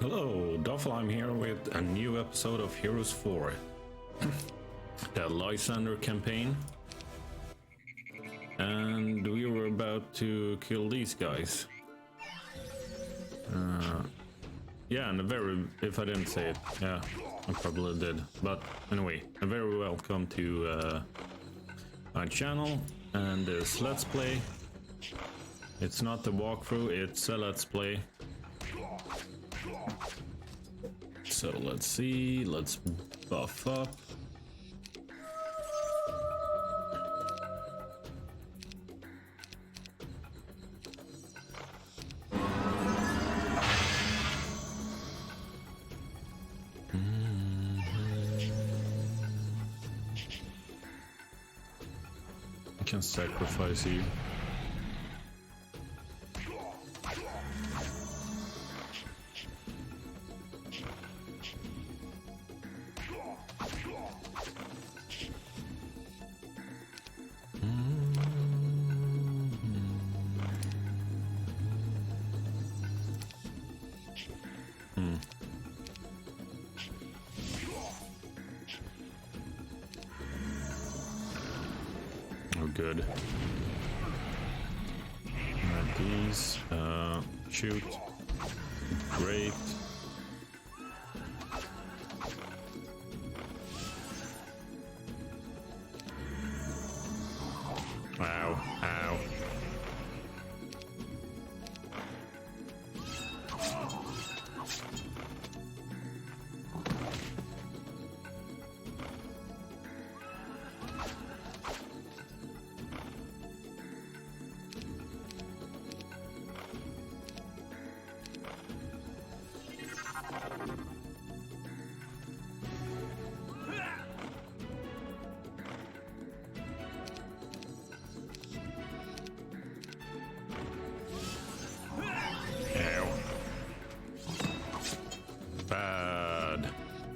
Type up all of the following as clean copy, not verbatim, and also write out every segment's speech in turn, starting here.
Hello, Doffelheim here with a new episode of Hereos IV, the Lysander campaign, and we were about to kill these guys. Yeah, and if I didn't say it, yeah, I probably did, but anyway, a very welcome to my channel and this Let's Play. It's not a walkthrough, it's a Let's Play. So let's see, let's buff up. I can sacrifice you. Oh, good. These, shoot. Great. Ow, ow.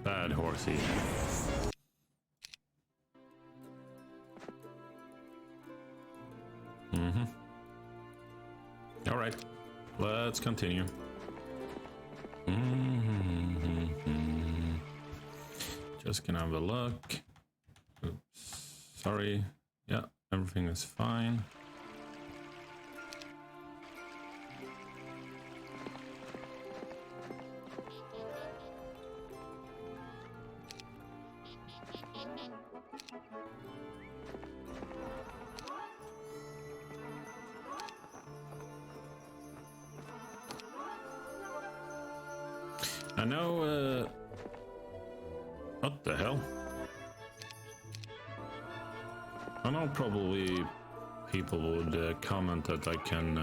Bad horsey. All right, let's continue. Just gonna have a look. Oops, sorry. Yeah, everything is fine. I know, what the hell? I know probably people would comment that I can,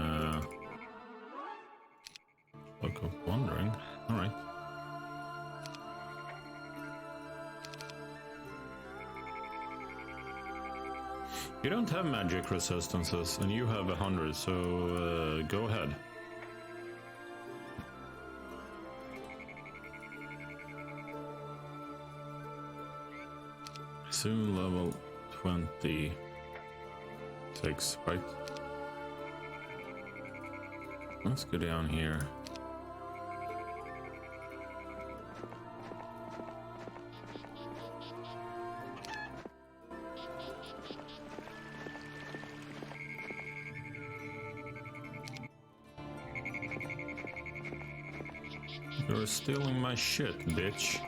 look of wandering. Alright. You don't have magic resistances, and you have 100, so go ahead. Soon level 26, right? Let's go down here. You're stealing my shit, bitch.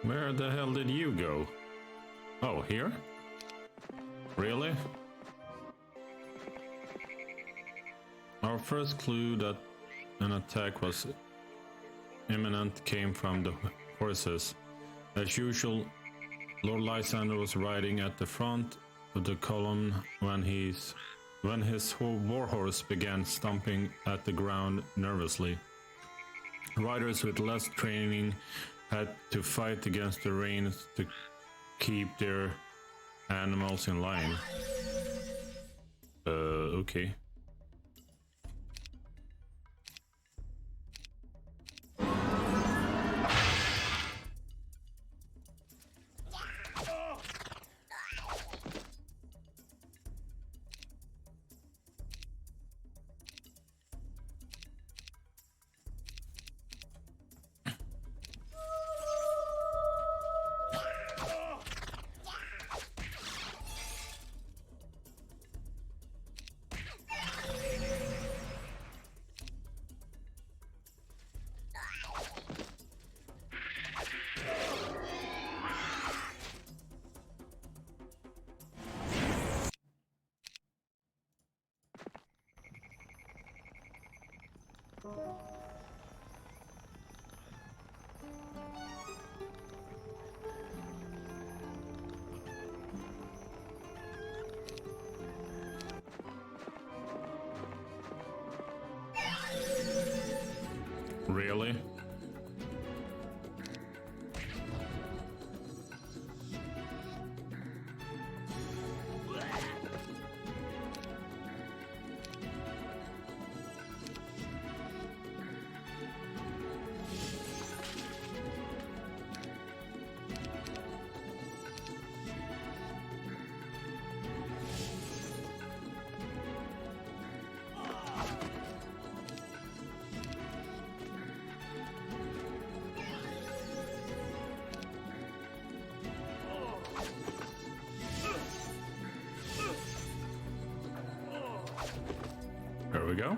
Where the hell did you go? Oh, here? Really? Our first clue that an attack was imminent came from the horses. As usual, Lord Lysander was riding at the front of the column when his warhorse began stomping at the ground nervously. Riders with less training had to fight against the reins to keep their animals in line. Okay. Really? There we go.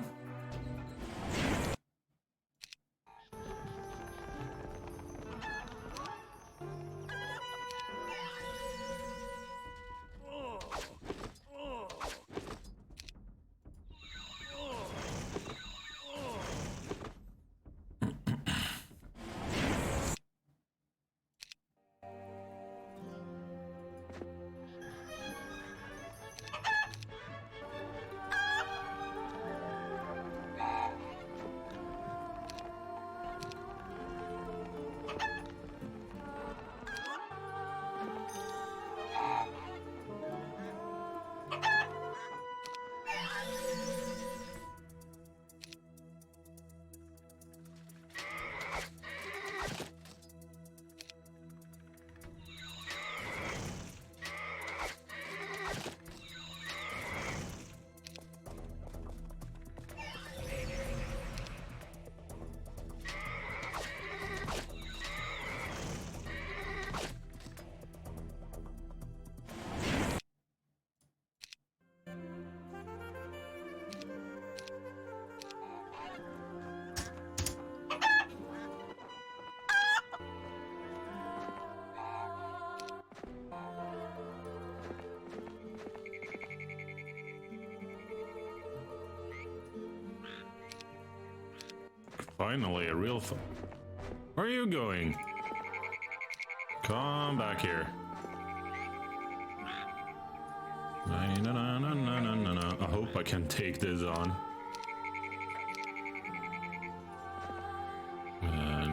Finally, a real Where are you going? Come back here. I hope I can take this on.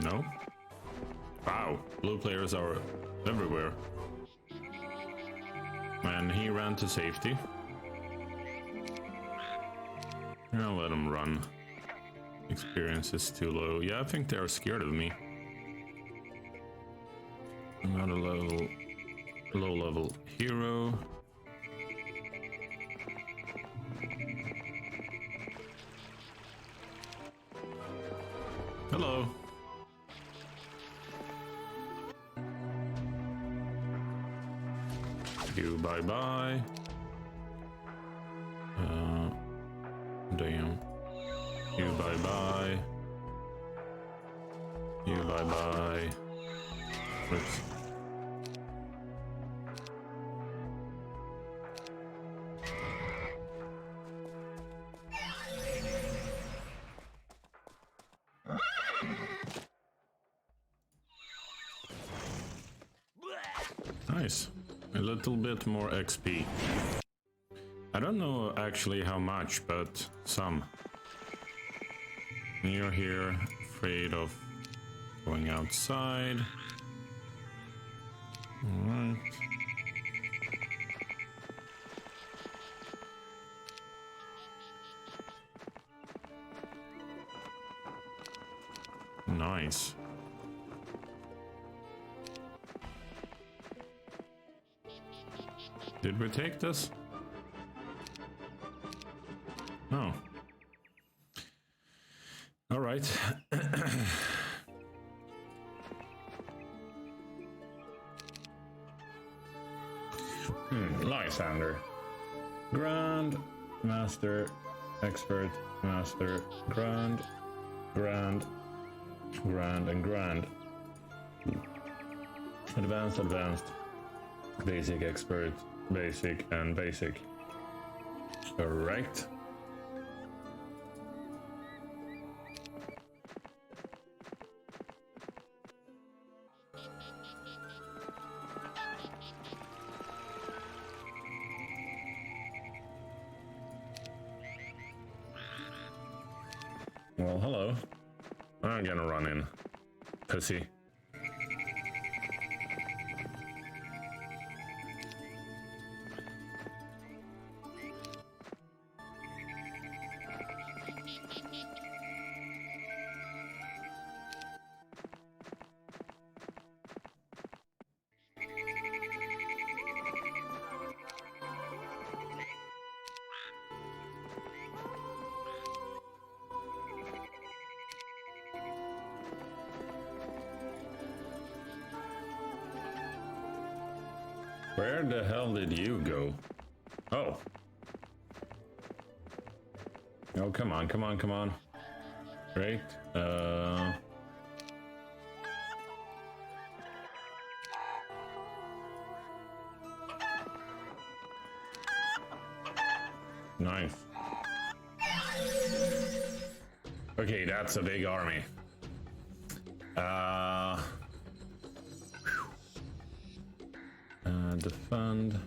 No. Wow, blue players are everywhere. And he ran to safety. I'll let him run. Experience is too low. Yeah, I think they're scared of me. Another low level hero. Hello. You bye bye. Damn. You bye bye. You bye bye. Oops. Nice. A little bit more XP. I don't know actually how much, but some. You're here, afraid of going outside. Alright. Nice. Did we take this? No. All right. Lysander. Grand, Master, Expert, Master, Grand, Grand, Grand, and Grand. Advanced, Advanced, Basic, Expert, Basic, and Basic. Correct. Well, hello. I'm gonna run in. Pussy. Where the hell did you go? Oh. Oh, come on, come on, come on. Great. Nice. Okay, that's a big army. Defend.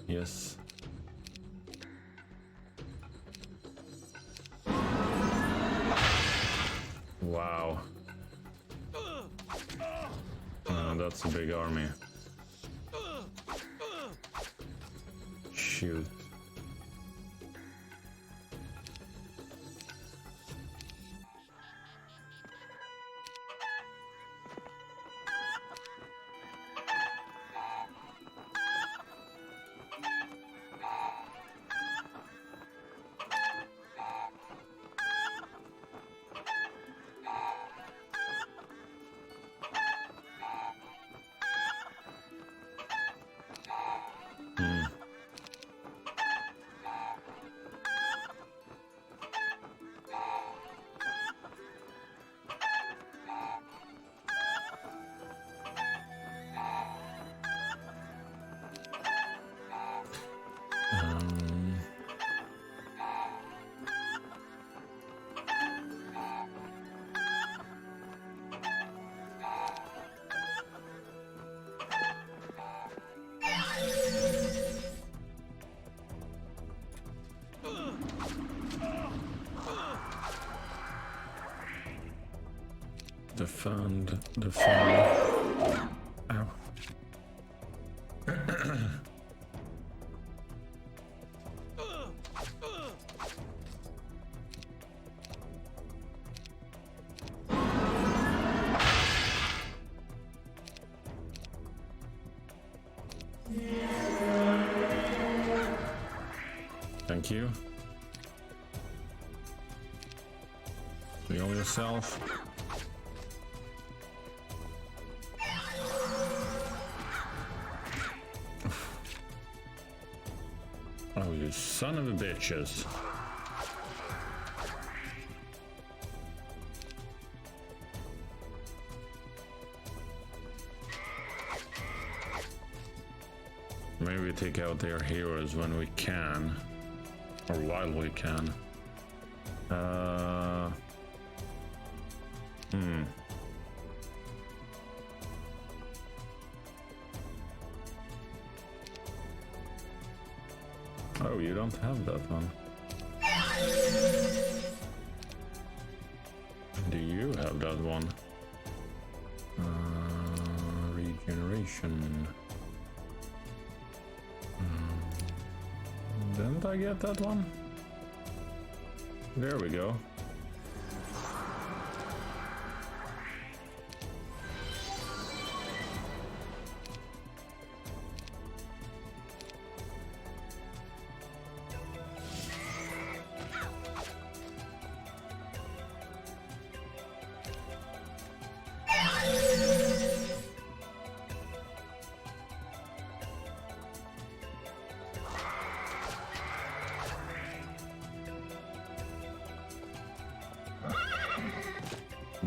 Yes. Wow. That's a big army. Shoot. Defend. Ow. Thank you. Heal yourself. Oh, you son of a bitches. Maybe we take out their heroes when we can. Or while we can. Oh, you don't have that one. Do you have that one? Regeneration. Didn't I get that one? There we go.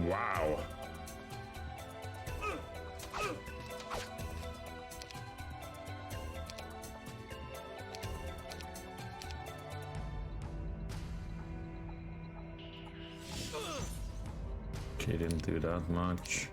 Wow. Okay, didn't do that much.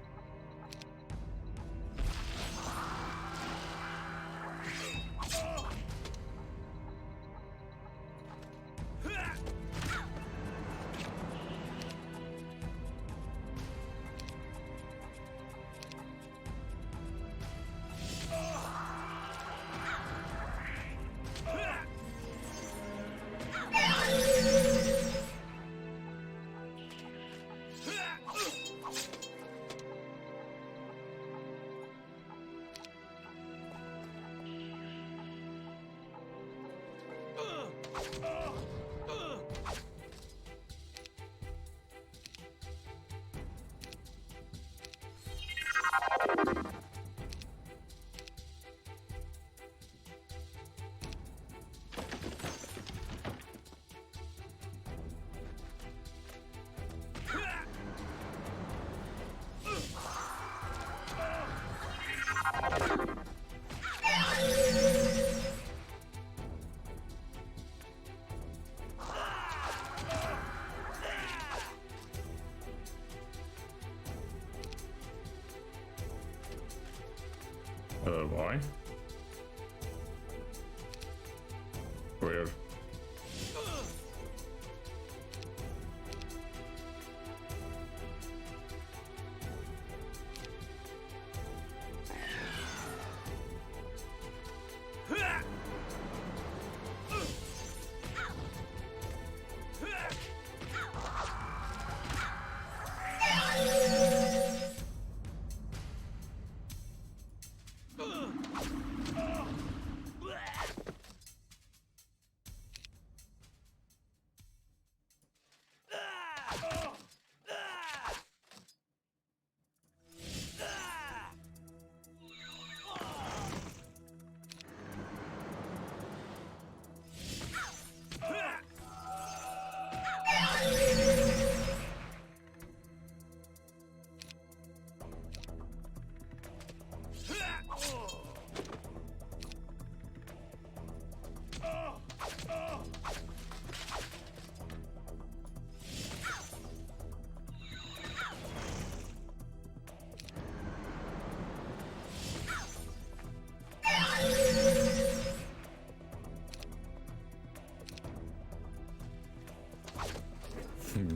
Why? Weird.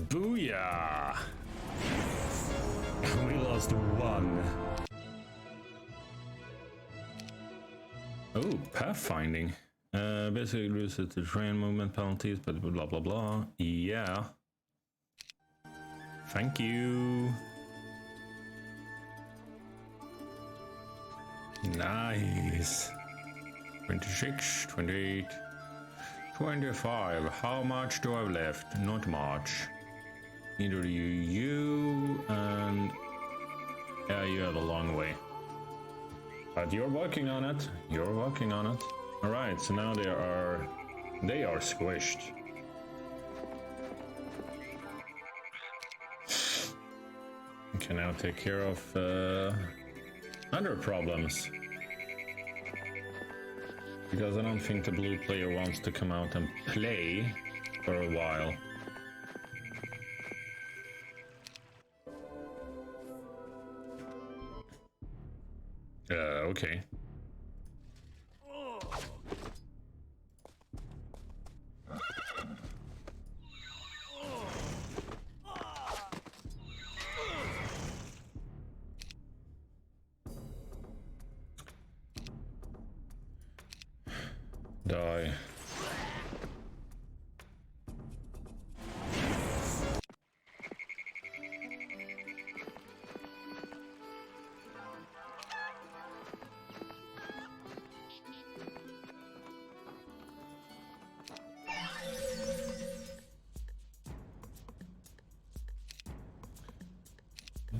Booyah! We lost one. Oh, pathfinding. Basically reduces the terrain movement penalties, but blah blah blah. Yeah. Thank you. Nice. 26, 28, 25. How much do I have left? Not much. Neither do you, and yeah, you have a long way. But you're working on it. You're working on it. All right, so now they are squished. We can now take care of other problems. Because I don't think the blue player wants to come out and play for a while. Okay. Die.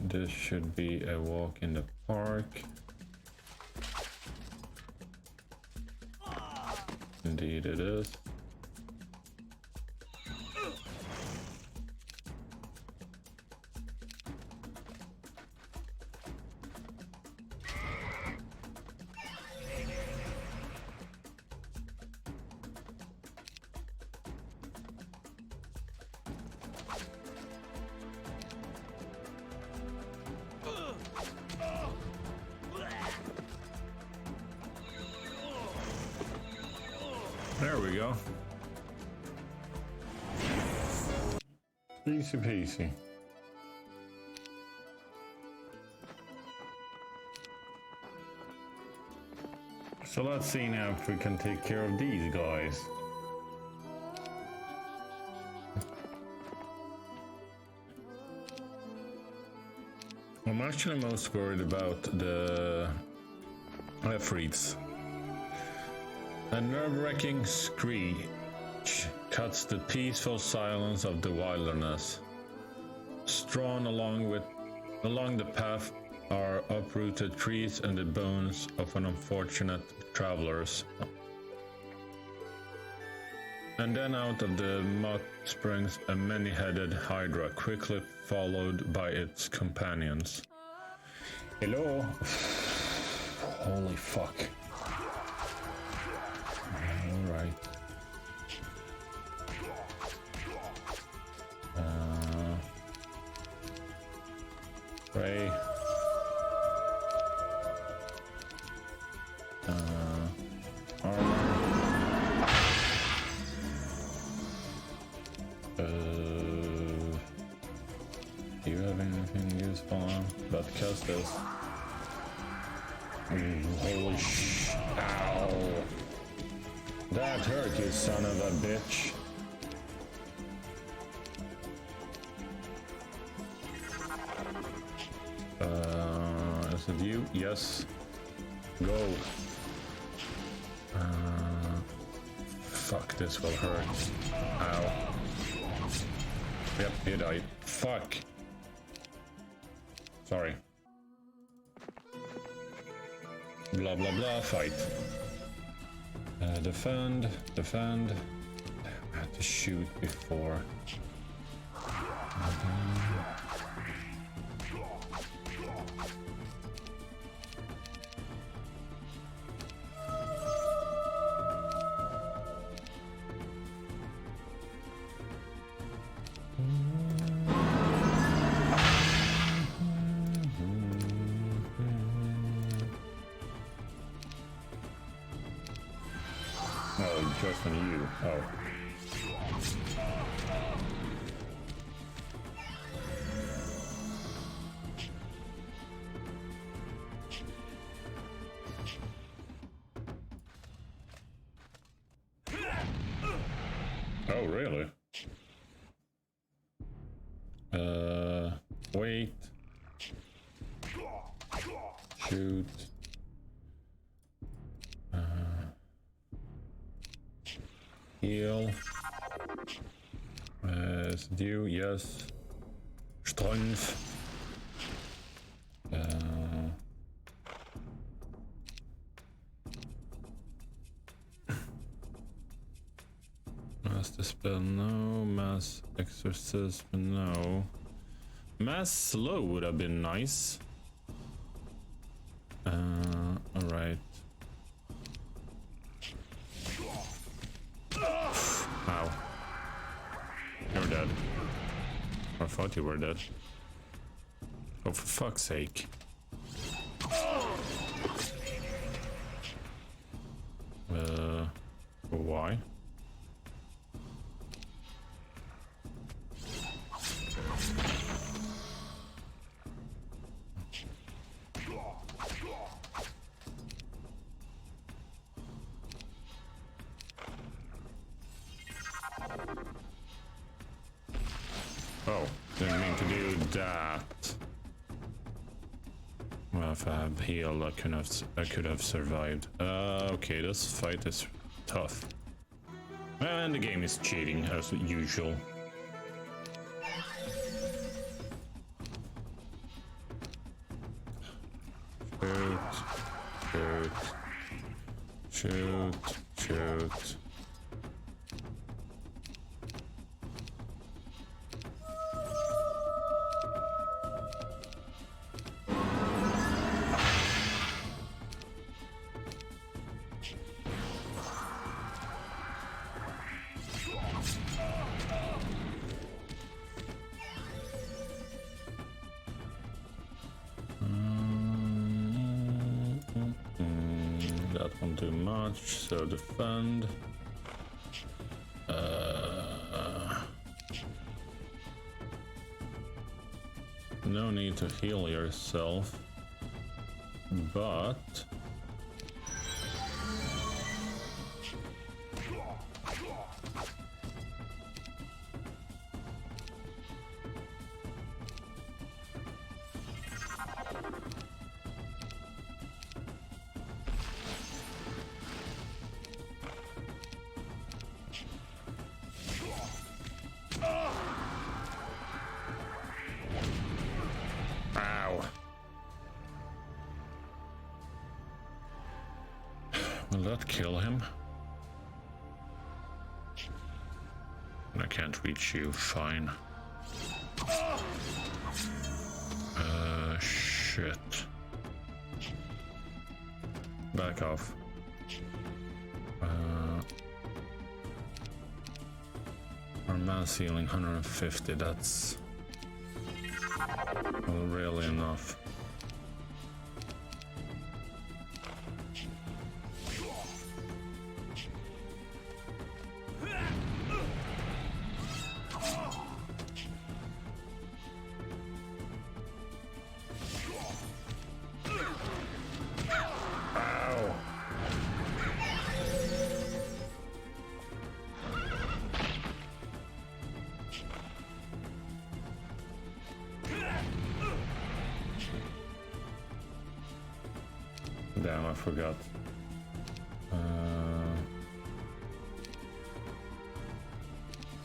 This should be a walk in the park. Indeed it is. There we go. Easy peasy. So let's see now if we can take care of these guys. I'm actually most worried about the Efreets. A nerve-wracking scree cuts the peaceful silence of the wilderness. Strewn along the path are uprooted trees and the bones of an unfortunate travelers. And then out of the muck springs a many-headed hydra, quickly followed by its companions. Hello? Holy fuck. Alright. Pray. Armor. Do you have anything useful on? But cast this. Holy sh... Ow! That hurt, you son of a bitch! Is it you? Yes. Go. Fuck, this will hurt. Ow. Yep, you died. Fuck. Sorry. Blah blah blah, fight. Defend. I had to shoot before. Oh, just on you. Oh. Oh, really? Wait. Shoot. Heal. Is it you? Yes. Strumpf. Mass dispel, no. Mass exorcism, no. Mass slow would have been nice. Alright. Ow. You're dead. I thought you were dead. Oh, for fuck's sake. Why? Oh, didn't mean to do that. Well, if I have healed, I could have survived. Okay, this fight is tough. And the game is cheating as usual. Shoot. That won't do much, so defend. No need to heal yourself, but Will that kill him? I can't reach you, fine. Shit. Back off. Our mass healing 150, that's well, really enough. Damn, I forgot.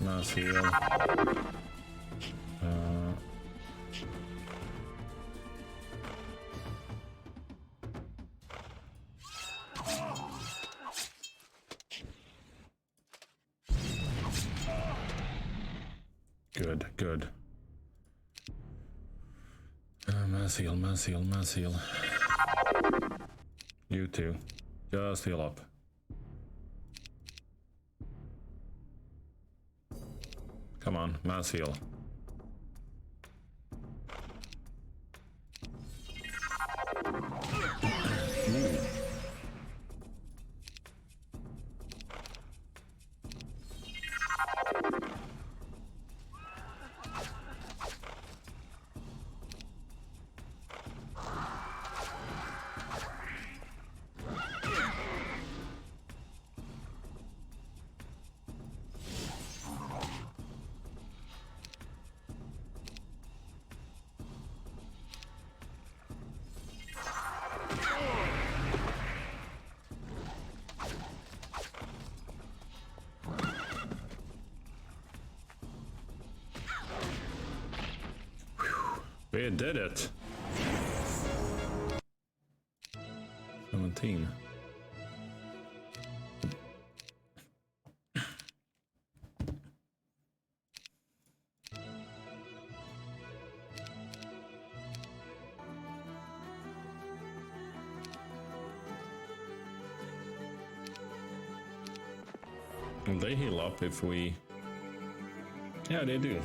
Mass heal. Good, good. Mass heal, mass heal, mass heal. You too. Just heal up. Come on, mass heal. We did it. 17. And they heal up if we... Yeah, they do.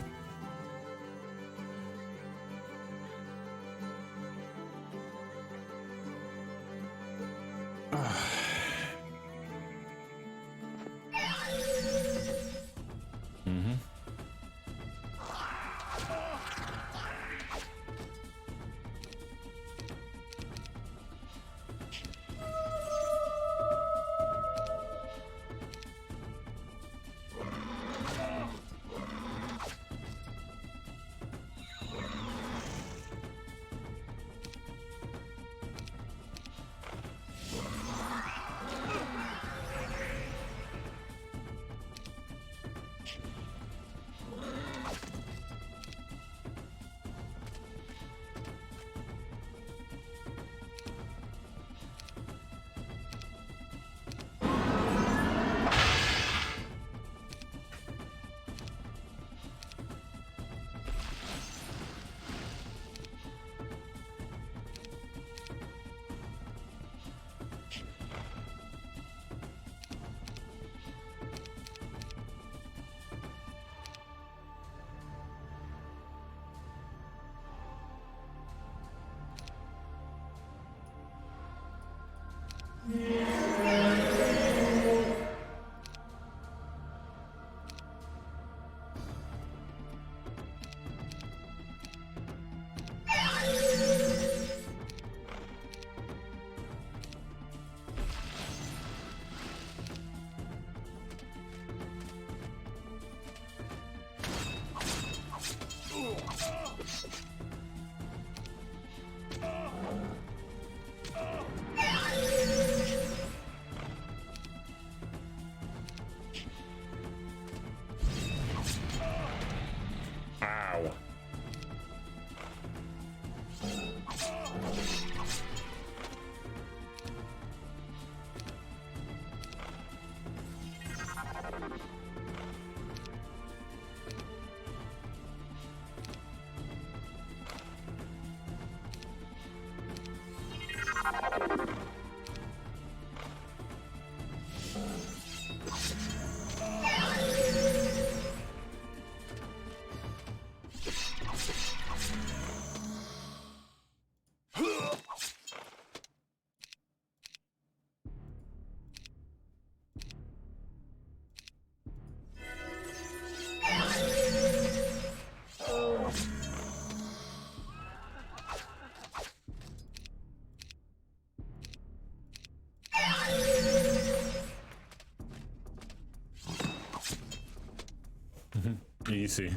easy.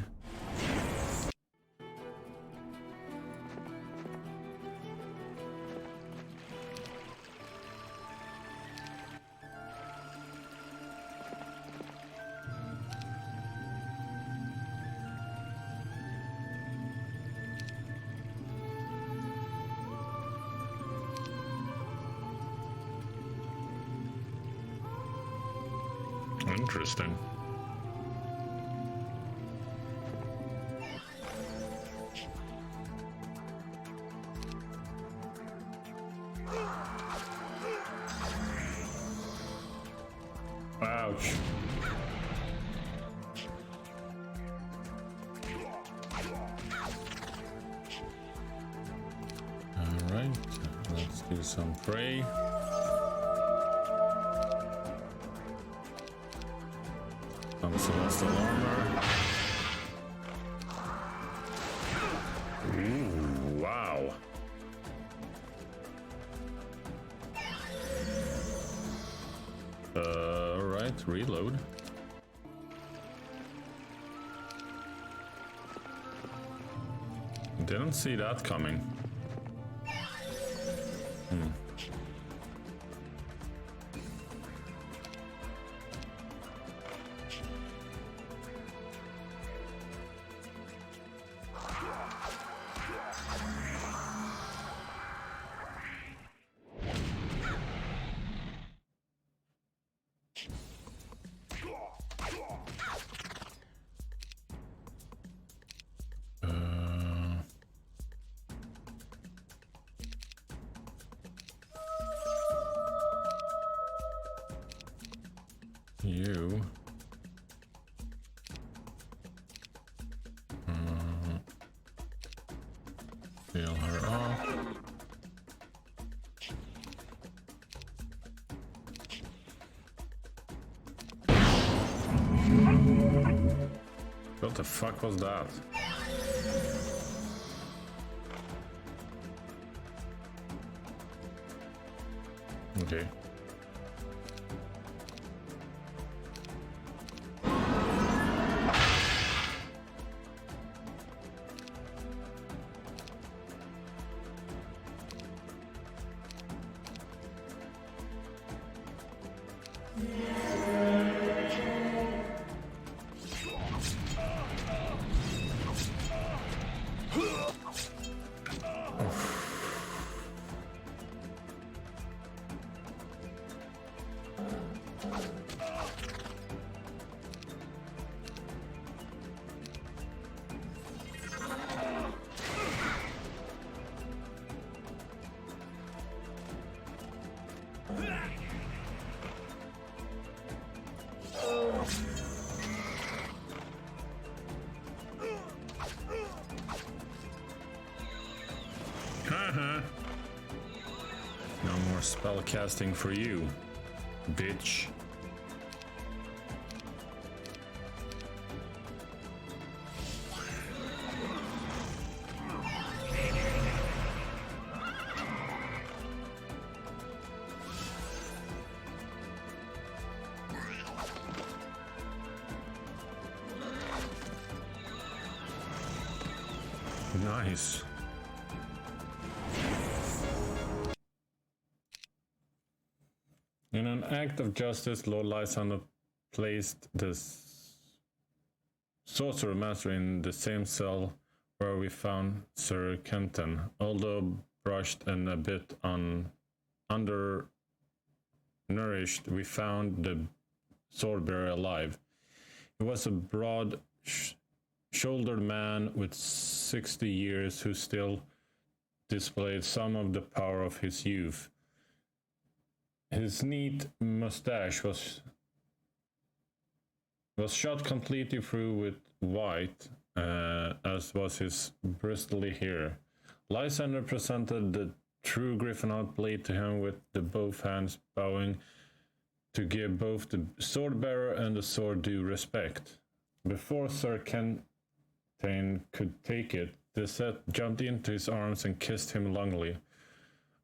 Interesting. Ouch. All right, let's do some prey. Some celestial armor. Ooh, wow. Right, reload. Didn't see that coming. You. Heal her off. What the fuck was that? Okay. No more spell casting for you, bitch. Nice. In an act of justice, Lord Lysander placed the sorcerer master in the same cell where we found Sir Kenton. Although brushed and a bit undernourished, we found the swordbearer alive. He was a broad-shouldered man with 60 years who still displayed some of the power of his youth. His neat mustache was shot completely through with white, as was his bristly hair. Lysander presented the true Gryffindor blade to him with the both hands, bowing to give both the sword-bearer and the sword due respect. Before Sir Kentain could take it, the set jumped into his arms and kissed him longingly.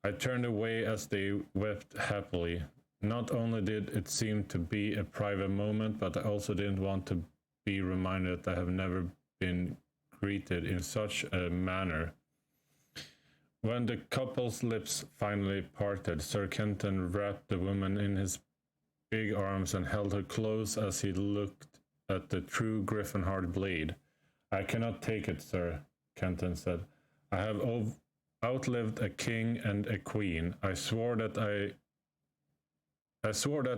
I turned away as they wept happily. Not only did it seem to be a private moment, but I also didn't want to be reminded that I have never been greeted in such a manner. When the couple's lips finally parted, Sir Kenton wrapped the woman in his big arms and held her close as he looked at the true Griffinheart blade. I cannot take it, sir, Kenton said. I have outlived a king and a queen. I swore that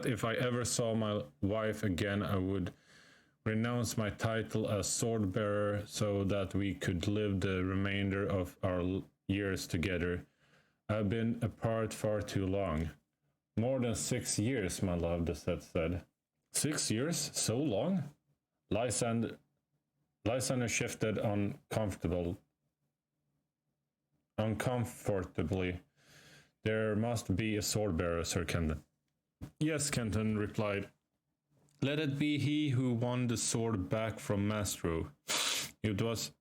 if I ever saw my wife again, I would renounce my title as sword bearer so that we could live the remainder of our years together. I've been apart far too long. More than 6 years, my love, the set said. 6 years? So long? Lysander shifted uncomfortably. There must be a sword bearer, Sir Kenton. Yes, Kenton replied. Let it be he who won the sword back from Mastro. It was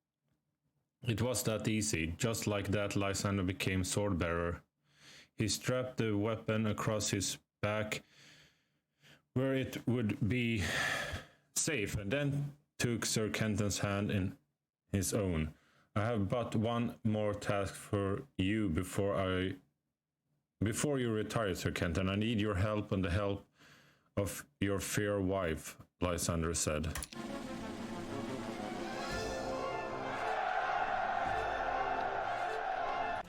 that easy. Just like that, Lysander became sword bearer. He strapped the weapon across his back where it would be safe, and then took Sir Kenton's hand in his own. I have but one more task for you before you retire, Sir Kenton. I need your help and the help of your fair wife, Lysander said.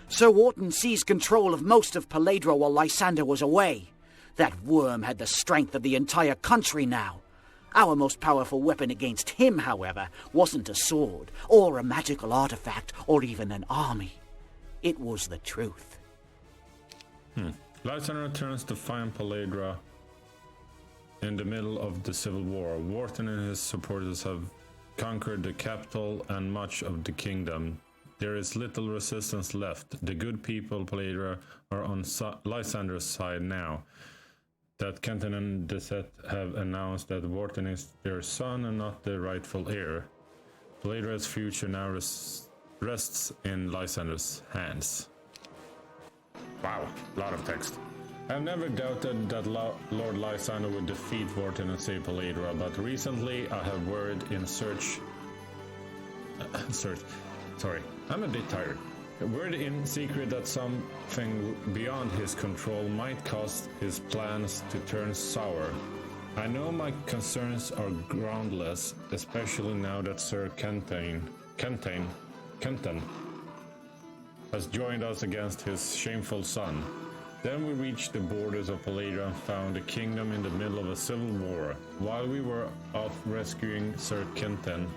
Sir Wharton seized control of most of Paladra while Lysander was away. That worm had the strength of the entire country now. Our most powerful weapon against him, however, wasn't a sword, or a magical artifact, or even an army. It was the truth. Lysander returns to find Paladra in the middle of the civil war. Wharton and his supporters have conquered the capital and much of the kingdom. There is little resistance left. The good people of Paladra are on Lysander's side now. That Kenton and Deset have announced that Wharton is their son and not the rightful heir. Paladra's future now rests in Lysander's hands. Wow, a lot of text. I have never doubted that Lord Lysander would defeat Wharton and save Paladra, but recently I have worried in Sorry, I'm a bit tired. Word in secret that something beyond his control might cause his plans to turn sour. I know my concerns are groundless, especially now that Sir Kenton has joined us against his shameful son. Then we reached the borders of Paladra and found the kingdom in the middle of a civil war. While we were off rescuing Sir Kenton,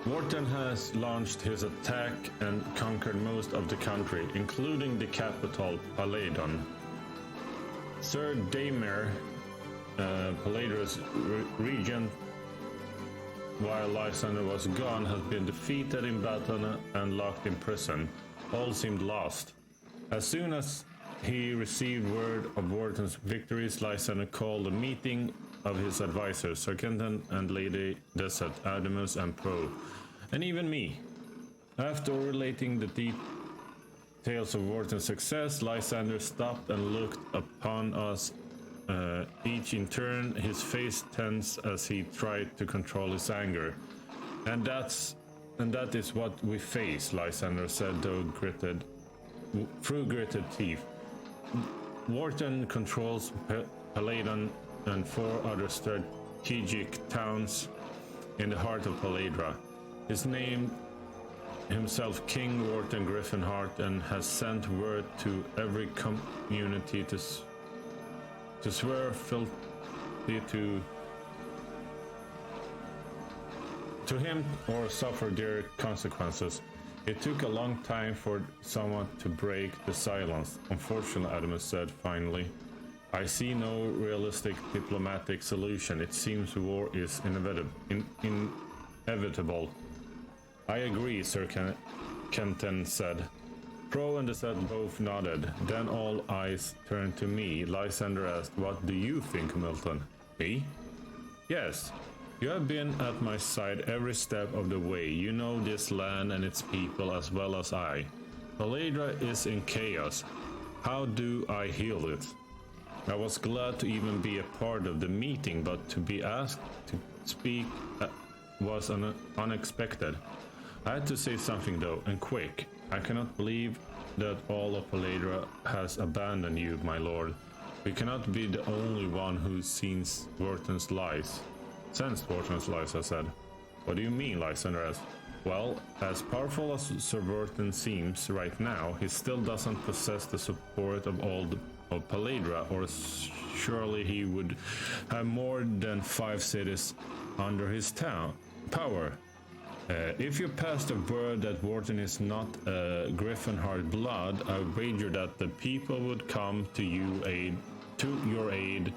Wharton has launched his attack and conquered most of the country, including the capital, Paladon. Sir Damer, Paladra's regent, while Lysander was gone, has been defeated in battle and locked in prison. All seemed lost. As soon as he received word of Wharton's victories, Lysander called a meeting of his advisors, Sir Kenton and Lady Deset, Adamus and Pro, and even me. After relating the details of Wharton's success, Lysander stopped and looked upon us each in turn, his face tense as he tried to control his anger. And that is what we face, Lysander said through gritted teeth. Wharton controls Paladon and 4 other strategic towns in the heart of Paladra. He's named himself King Wharton Griffinheart and has sent word to every community to swear fealty to him or suffer their consequences. It took a long time for someone to break the silence. Unfortunately, Adamus said finally, I see no realistic diplomatic solution. It seems war is inevitable. I agree, Sir Kenton said. Pro and Deset both nodded. Then all eyes turned to me. Lysander asked, what do you think, Milton? Me? Yes. You have been at my side every step of the way. You know this land and its people as well as I. Paladra is in chaos. How do I heal it? I was glad to even be a part of the meeting, but to be asked to speak was unexpected. I had to say something though, and quick. I cannot believe that all of Paladra has abandoned you, my lord. We cannot be the only one who sees Wharton's lies. Sensed Wharton's lies, I said. What do you mean, Lysander asked. Well, as powerful as Sir Wharton seems right now, he still doesn't possess the support of all of Paladra, or surely he would have more than 5 cities under his power. If you pass the word that Wharton is not a Griffinheart blood, I wager that the people would come to your aid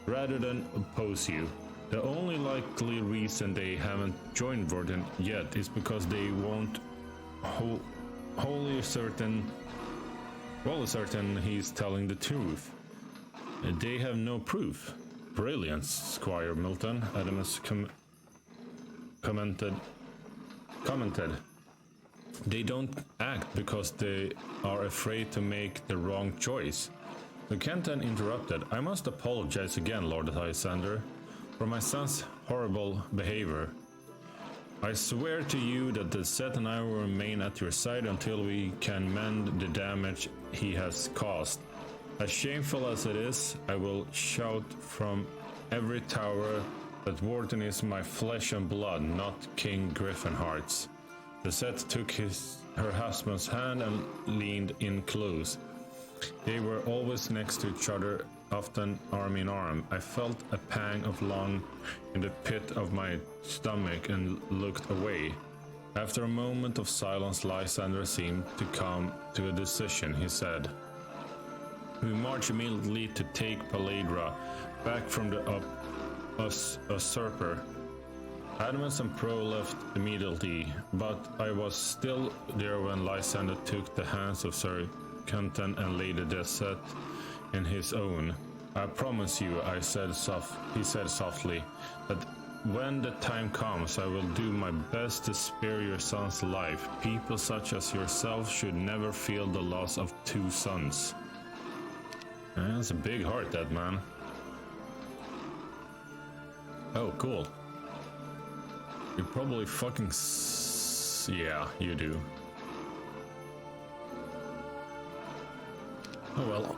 rather than oppose you. The only likely reason they haven't joined Wharton yet is because they won't wholly certain he's telling the truth. They have no proof. Brilliant, Squire Milton, Adamus commented. They don't act because they are afraid to make the wrong choice. The Kenton interrupted. I must apologize again, Lord Lysander, for my son's horrible behavior. I swear to you that the Set and I will remain at your side until we can mend the damage he has caused. As shameful as it is, I will shout from every tower that Wharton is my flesh and blood, not King Griffinheart's. The Set took her husband's hand and leaned in close. They were always next to each other, often arm in arm. I felt a pang of longing in the pit of my stomach and looked away. After a moment of silence, Lysander seemed to come to a decision. He said, "We march immediately to take Paladra back from the usurper." Adamus and Pro left immediately, but I was still there when Lysander took the hands of Sir Kenton and laid the Set in his own. I promise you, he said softly, that when the time comes, I will do my best to spare your son's life. People such as yourself should never feel the loss of 2 sons. That's a big heart, that man. Oh, cool. You probably fucking yeah, you do. Oh well.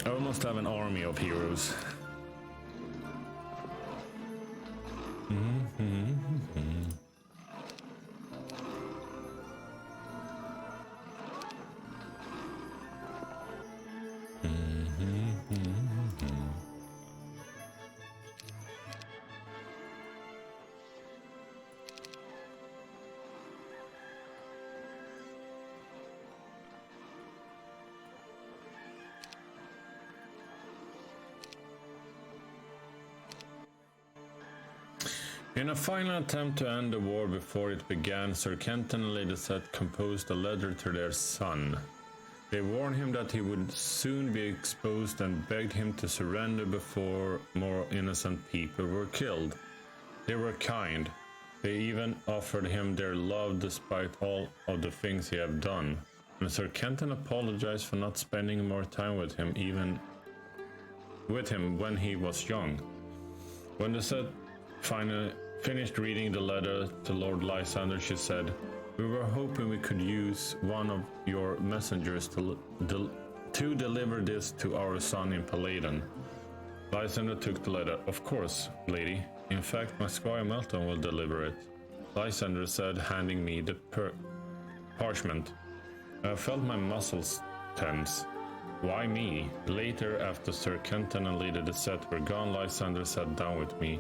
I almost have an army of heroes. In a final attempt to end the war before it began, Sir Kenton and Lady Set composed a letter to their son. They warned him that he would soon be exposed and begged him to surrender before more innocent people were killed. They were kind. They even offered him their love despite all of the things he had done. And Sir Kenton apologized for not spending more time with him, even with him when he was young. When the Set finally finished reading the letter to Lord Lysander, she said, "We were hoping we could use one of your messengers to deliver this to our son in Paladin." Lysander took the letter. "Of course, lady. In fact, my Squire Melton will deliver it," Lysander said, handing me the parchment. I felt my muscles tense. Why me? Later, after Sir Kenton and Lady Set were gone, Lysander sat down with me.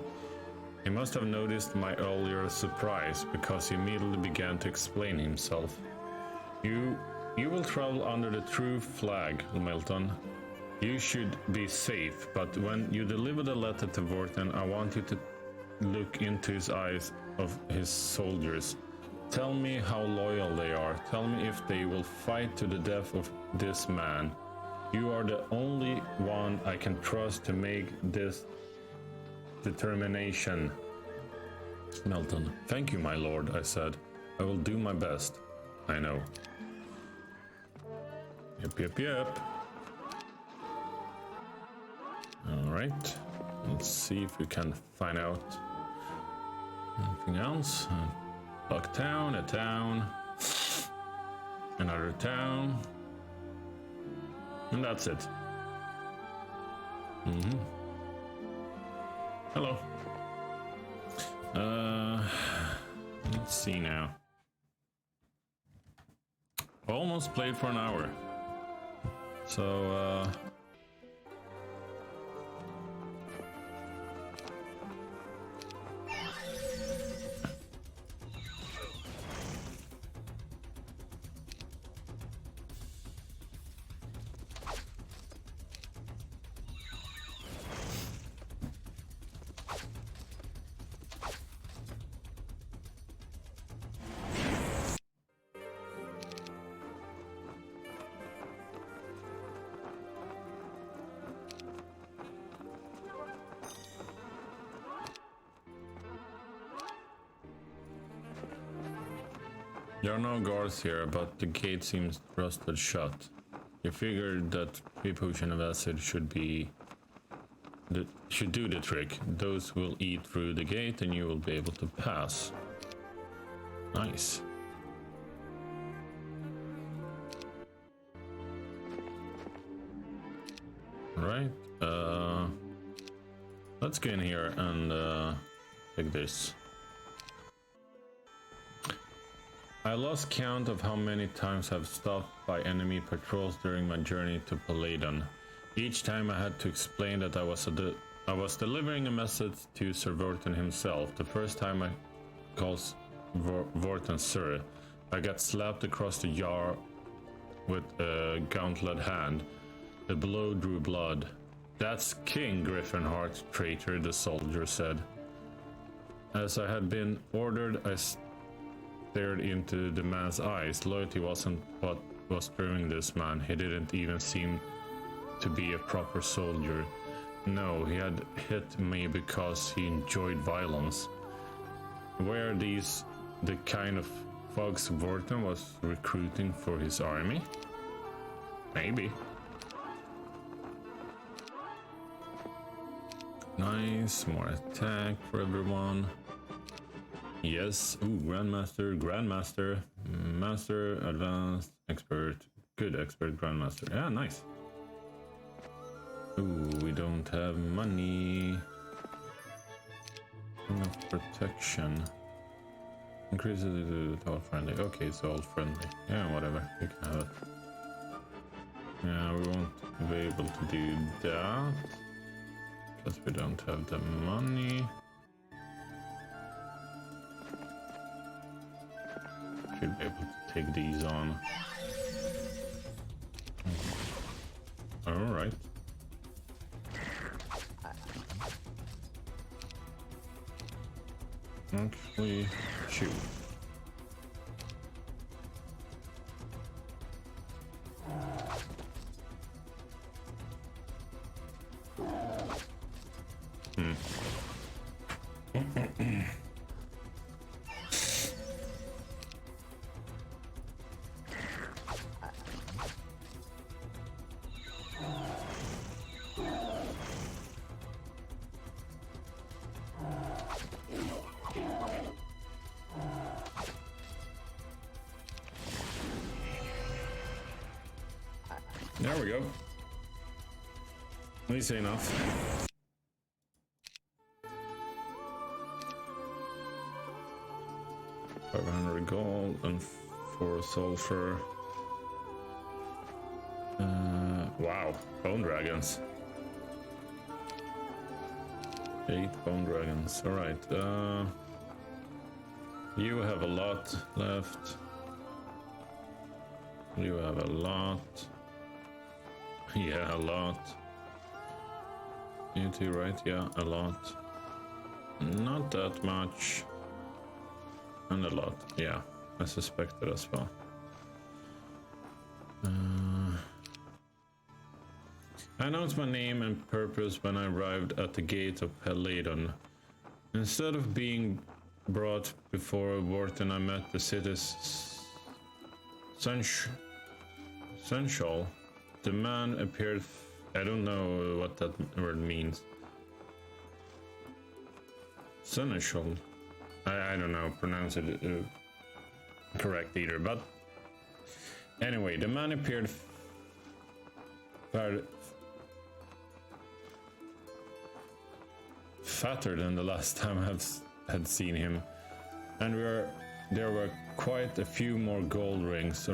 He must have noticed my earlier surprise, because he immediately began to explain himself. You will travel under the true flag, Milton. You should be safe, but when you deliver the letter to Wharton, I want you to look into his eyes of his soldiers. Tell me how loyal they are. Tell me if they will fight to the death of this man. You are the only one I can trust to make this determination. Melton. Thank you, my lord, I said. I will do my best. I know. Yep. Alright. Let's see if we can find out anything else. Lock town, a town, another town, and that's it. Hello. Let's see now. Almost played for an hour. So, there are no guards here, but the gate seems rusted shut. You figured that 3 potion of acid should do the trick. Those will eat through the gate and you will be able to pass. Nice. Right. Let's get in here and take this. I lost count of how many times I've stopped by enemy patrols during my journey to Paladon. Each time I had to explain that I was delivering a message to Sir Vorten himself. The first time I called Vorten Sir, I got slapped across the jaw with a gauntlet hand. The blow drew blood. That's King Griffinheart, traitor, the soldier said. As I had been ordered, I stared into the man's eyes. Loyalty wasn't what was driving this man. He didn't even seem to be a proper soldier. No, he had hit me because he enjoyed violence. Were these the kind of folks Vorten was recruiting for his army? Maybe. Nice, more attack for everyone. Yes. Ooh, Grandmaster, Master, Advanced, Expert, Good Expert, Grandmaster. Yeah, nice. Ooh, we don't have money. Enough protection. Increases it all friendly. Okay, it's all friendly. Yeah, whatever. You can have it. Yeah, we won't be able to do that because we don't have the money. Should be able to take these on. All right. Actually, shoot. There we go. Easy enough. $500 gold and 4 sulfur. Wow, bone dragons. 8 bone dragons. All right. You have a lot left. You have a lot. Yeah, a lot. You too, right? Yeah, a lot. Not that much. And a lot. Yeah, I suspected as well. I announced my name and purpose when I arrived at the gate of Peladon. Instead of being brought before Wharton, I met the city's Sensual. The man appeared... I don't know what that word means. Sensual. I don't know, pronounce it correct either, but... Anyway, the man appeared fatter than the last time I had seen him, and there were quite a few more gold rings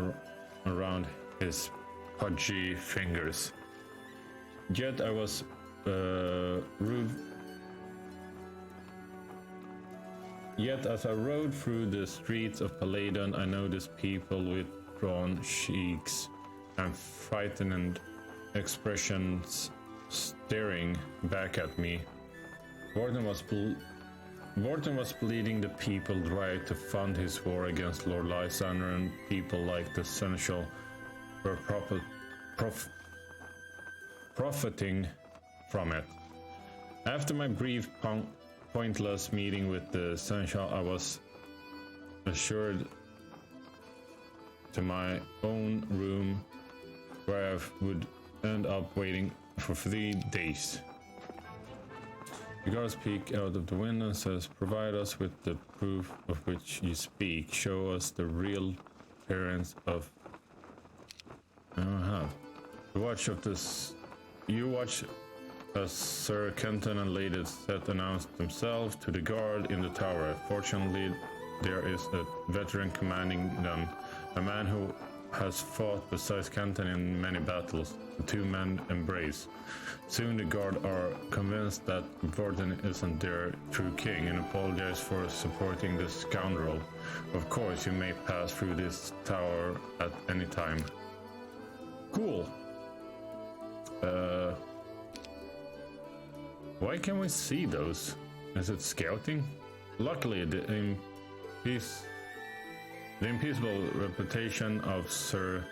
around his pudgy fingers. Yet I was Yet as I rode through the streets of Peladon, I noticed people with drawn cheeks and frightened expressions staring back at me. Wharton was bleeding the people dry to fund his war against Lord Lysander, and people like the Seneschal were profiting from it. After my brief pointless meeting with the Seneschal, I was assured to my own room, where I would end up waiting for 3 days. The guards peek out of the window and says, "Provide us with the proof of which you speak. Show us the real appearance of..." I don't have. You watch as Sir Kenton and Lady Seth announce themselves to the guard in the tower. Fortunately, there is a veteran commanding them, a man who has fought besides Kenton in many battles. The two men embrace. Soon the guard are convinced that Wharton isn't their true king and apologize for supporting the scoundrel. Of course, you may pass through this tower at any time. Cool. Why can we see those? Is it scouting? Luckily, the impeccable reputation of Sir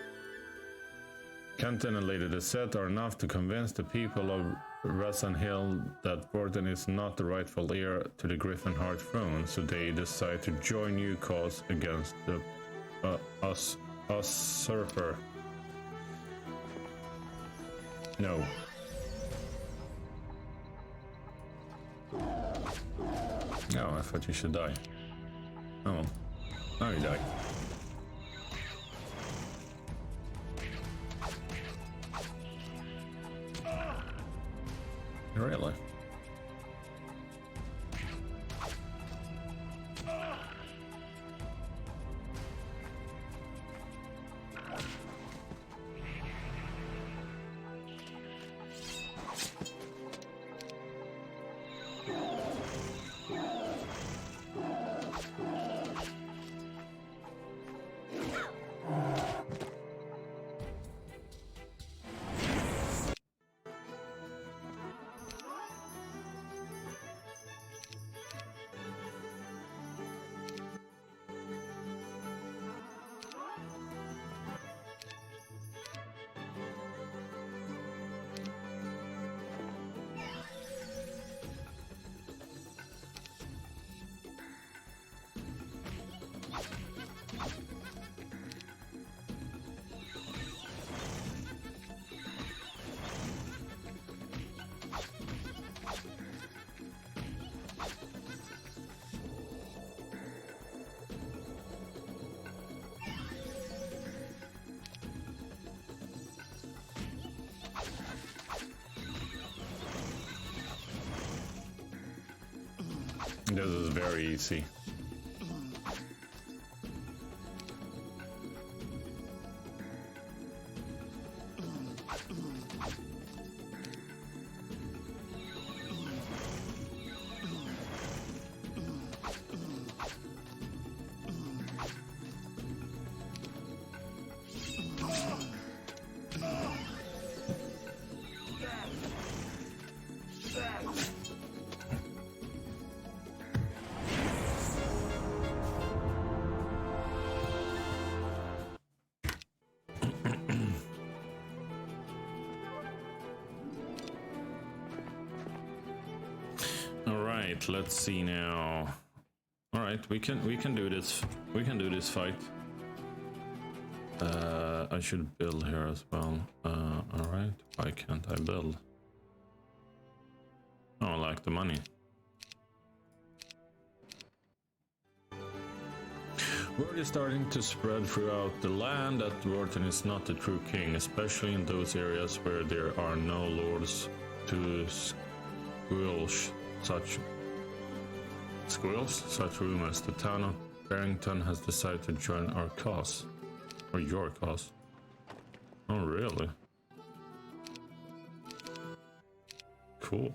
Kenton and Lady Seth are enough to convince the people of Rassan Hill that Wharton is not the rightful heir to the Griffinheart throne, so they decide to join new cause against the usurper. No. Oh, I thought you should die. Oh, now you die. Really? This is very easy. right, let's see now. All right, we can do this. We can do this fight. I should build here as well. All right, why can't I build? Oh, I like the money. Word is starting to spread throughout the land that Wharton is not the true king, especially in those areas where there are no lords to squelch such rumors. The town of Barrington has decided to join our cause. Or your cause. Oh, really? Cool.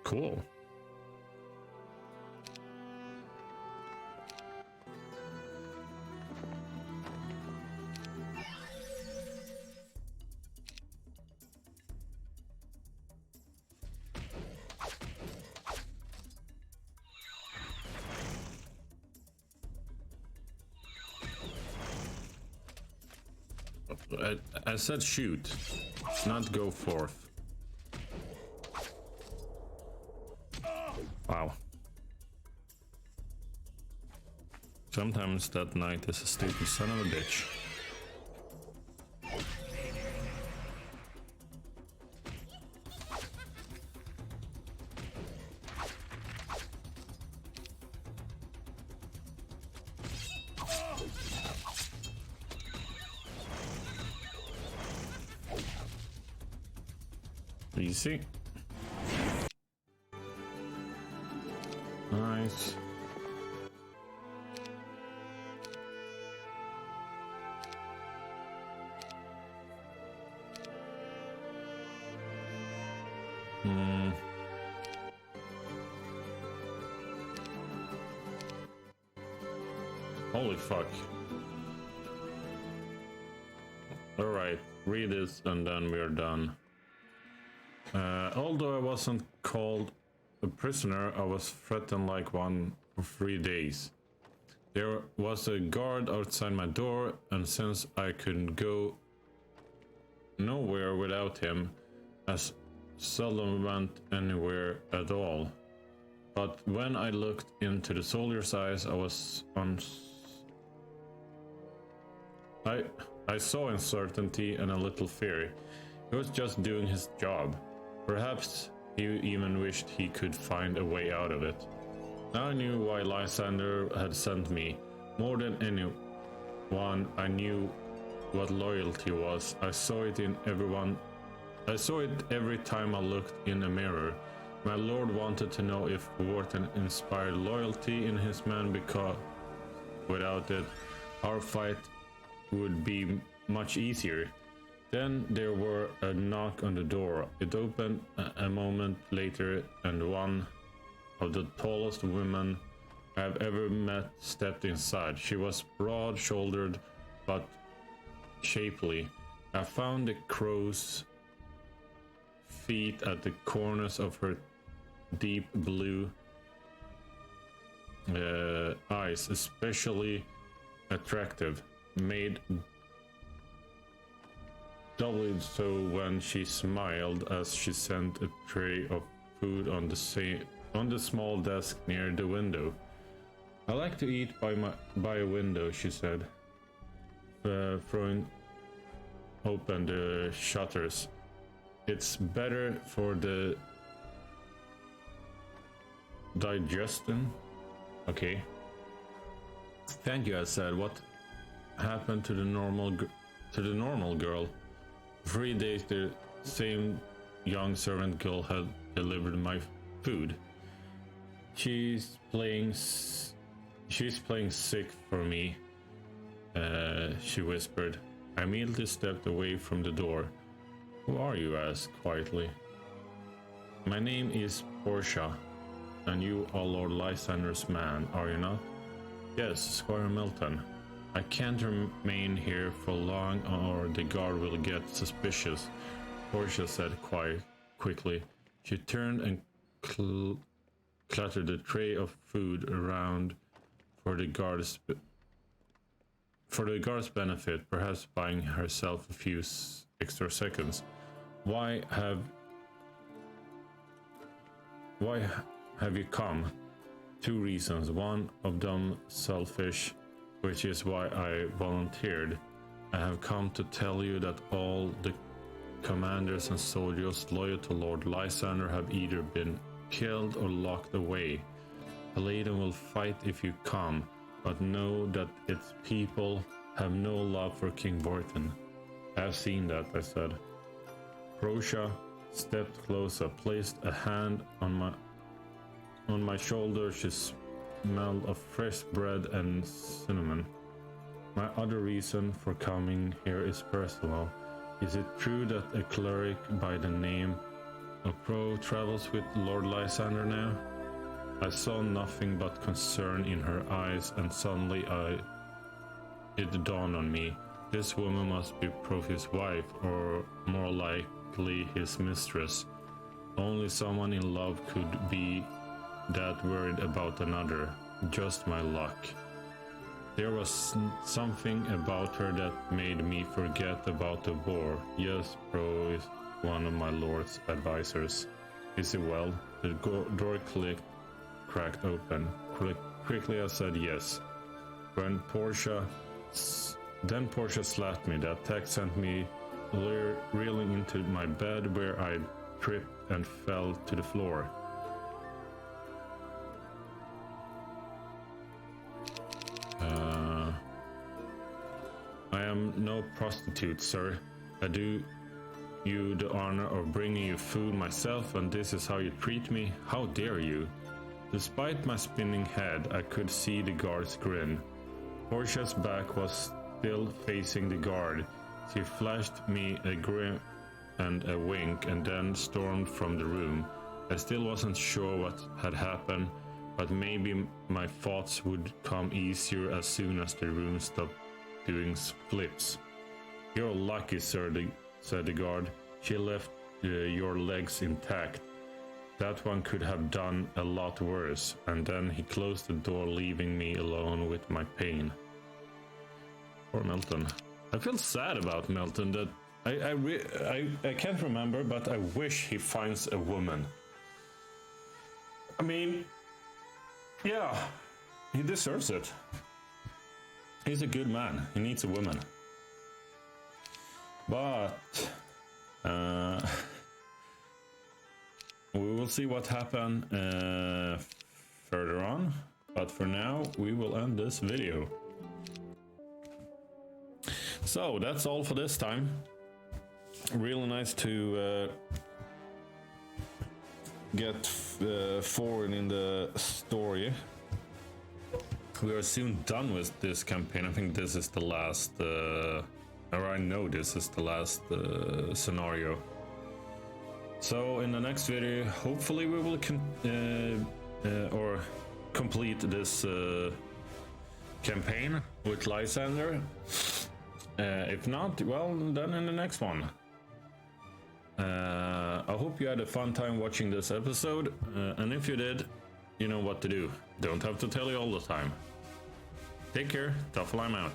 Cool. I said shoot, not go forth. Wow. Sometimes that knight is a stupid son of a bitch. Easy. Nice. Holy fuck. Alright, read this and then we're done. Although I wasn't called a prisoner, I was threatened like one for 3 days. There was a guard outside my door, and since I couldn't go nowhere without him, I seldom went anywhere at all. But when I looked into the soldier's eyes, I saw uncertainty and a little fear. He was just doing his job. Perhaps he even wished he could find a way out of it. Now I knew why Lysander had sent me. More than anyone, I knew what loyalty was. I saw it every time I looked in a mirror. My lord wanted to know if Wharton inspired loyalty in his men, because without it, our fight would be much easier. Then there were a knock on the door. It opened a moment later, and one of the tallest women I've ever met stepped inside. She was broad-shouldered but shapely. I found the crow's feet at the corners of her deep blue eyes especially attractive, made doubly so when she smiled as she sent a tray of food on the small desk near the window. I like to eat by a window, she said, throwing open the shutters. It's better for the digestion. Okay. Thank you, I said. What happened to the normal girl? 3 days the same young servant girl had delivered my food. She's playing sick for me, she whispered. I immediately stepped away from the door. Who are you? I asked quietly. My name is Portia, and you are Lord Lysander's man, are you not? Yes, Squire Milton. I can't remain here for long or the guard will get suspicious, Portia said quickly. She turned and cluttered a tray of food around for the guard's benefit, perhaps buying herself a few extra seconds. Why have why have you come? 2 reasons. One of them selfish, which is why I volunteered. I have come to tell you that all the commanders and soldiers loyal to Lord Lysander have either been killed or locked away. Paladin will fight if you come, but know that its people have no love for King Vortin. I've seen that, I said. Portia stepped closer, placed a hand on my shoulder. She smelled of fresh bread and cinnamon. My other reason for coming here is personal. Is it true that a cleric by the name of Pro travels with Lord Lysander now? I saw nothing but concern in her eyes, and suddenly it dawned on me. This woman must be Profi's wife, or more likely his mistress. Only someone in love could be that worried about another. Just my luck. There was something about her that made me forget about the war. Yes, Pro is one of my lord's advisors. Is he well? The door cracked open. Quickly I said yes. Then Portia slapped me. The attack sent me reeling into my bed, where I tripped and fell to the floor. I am no prostitute, sir. I do you the honor of bringing you food myself, and this is how you treat me? How dare you? Despite my spinning head, I could see the guard's grin. Portia's back was still facing the guard. She flashed me a grin and a wink, and then stormed from the room. I still wasn't sure what had happened, but maybe my thoughts would come easier as soon as the room stopped doing flips. You're lucky, sir, said the guard. She left your legs intact. That one could have done a lot worse. And then he closed the door, leaving me alone with my pain. Poor Milton. I feel sad about Milton. That I can't remember, but I wish he finds a woman. I mean, yeah, he deserves it. He's a good man. He needs a woman. But we will see what happens further on. But for now, we will end this video. So that's all for this time. Really nice to get forward in the story. We are soon done with this campaign. I think this is the last, or I know this is the last scenario. So in the next video, hopefully we will complete this campaign with Lysander. If not, well, then in the next one. I hope you had a fun time watching this episode, and if you did, you know what to do. Don't have to tell you all the time. Take care, Doffelheim out.